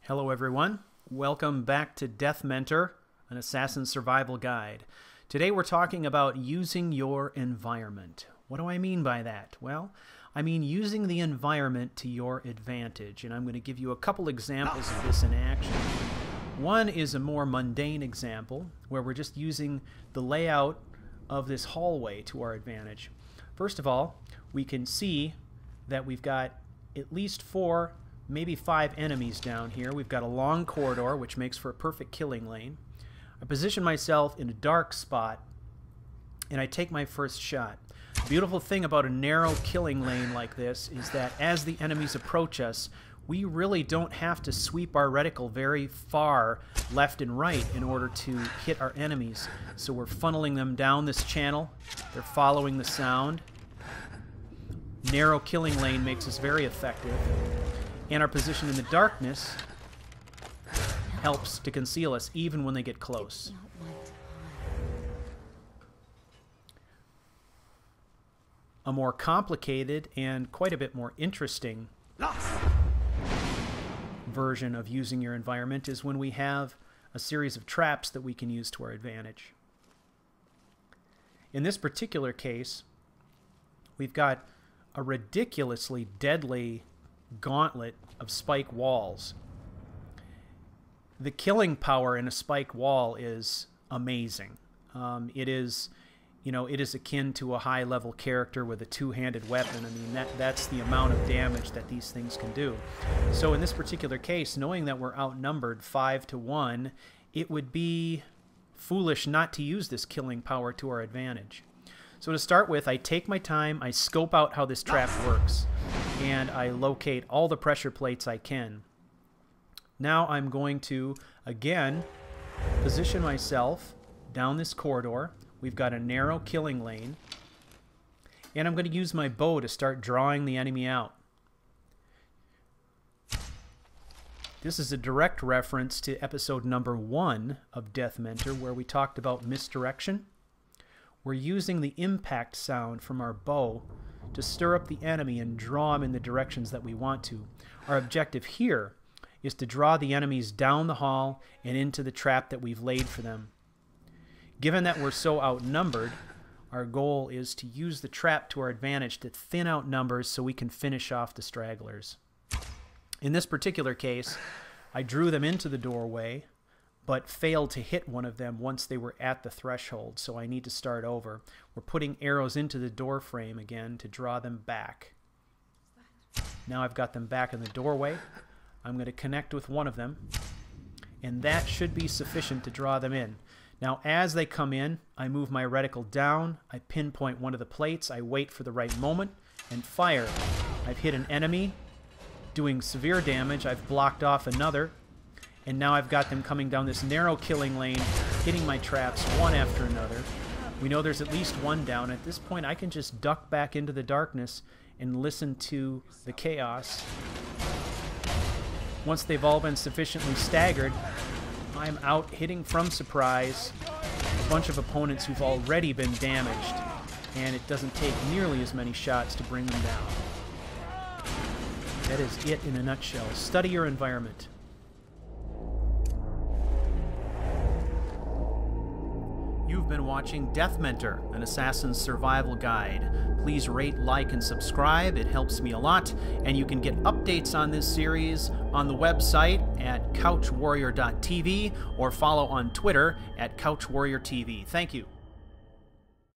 Hello everyone, welcome back to Death Mentor, an assassin survival guide. Today we're talking about using your environment. What do I mean by that? Well, I mean using the environment to your advantage, and I'm going to give you a couple examples of this in action. One is a more mundane example where we're just using the layout of this hallway to our advantage. First of all, we can see that we've got at least 4, maybe 5 enemies down here. We've got a long corridor, which makes for a perfect killing lane. I position myself in a dark spot, and I take my first shot. The beautiful thing about a narrow killing lane like this is that as the enemies approach us, we really don't have to sweep our reticle very far left and right in order to hit our enemies. So we're funneling them down this channel. They're following the sound. Narrow killing lane makes us very effective. And our position in the darkness helps to conceal us even when they get close. A more complicated and quite a bit more interesting version of using your environment is when we have a series of traps that we can use to our advantage. In this particular case, we've got a ridiculously deadly gauntlet of spike walls. The killing power in a spike wall is amazing. It is akin to a high-level character with a two-handed weapon. I mean, that's the amount of damage that these things can do. So in this particular case, knowing that we're outnumbered 5 to 1, it would be foolish not to use this killing power to our advantage. So to start with, I take my time, I scope out how this trap works, and I locate all the pressure plates I can. Now I'm going to, again, position myself down this corridor. We've got a narrow killing lane, and I'm going to use my bow to start drawing the enemy out. This is a direct reference to episode number 1 of Death Mentor, where we talked about misdirection. We're using the impact sound from our bow to stir up the enemy and draw them in the directions that we want to. Our objective here is to draw the enemies down the hall and into the trap that we've laid for them. Given that we're so outnumbered, our goal is to use the trap to our advantage to thin out numbers so we can finish off the stragglers. In this particular case, I drew them into the doorway, but failed to hit one of them once they were at the threshold, so I need to start over. We're putting arrows into the door frame again to draw them back. Now I've got them back in the doorway. I'm going to connect with one of them, and that should be sufficient to draw them in. Now as they come in, I move my reticle down, I pinpoint one of the plates, I wait for the right moment, and fire. I've hit an enemy, doing severe damage. I've blocked off another, and now I've got them coming down this narrow killing lane, hitting my traps one after another. We know there's at least one down. At this point, I can just duck back into the darkness and listen to the chaos. Once they've all been sufficiently staggered, I'm out hitting from surprise a bunch of opponents who've already been damaged, and it doesn't take nearly as many shots to bring them down. That is it in a nutshell. Study your environment. You've been watching Death Mentor, an assassin's survival guide. Please rate, like, and subscribe. It helps me a lot. And you can get updates on this series on the website at CouchWarrior.tv or follow on Twitter at CouchWarriorTV. Thank you.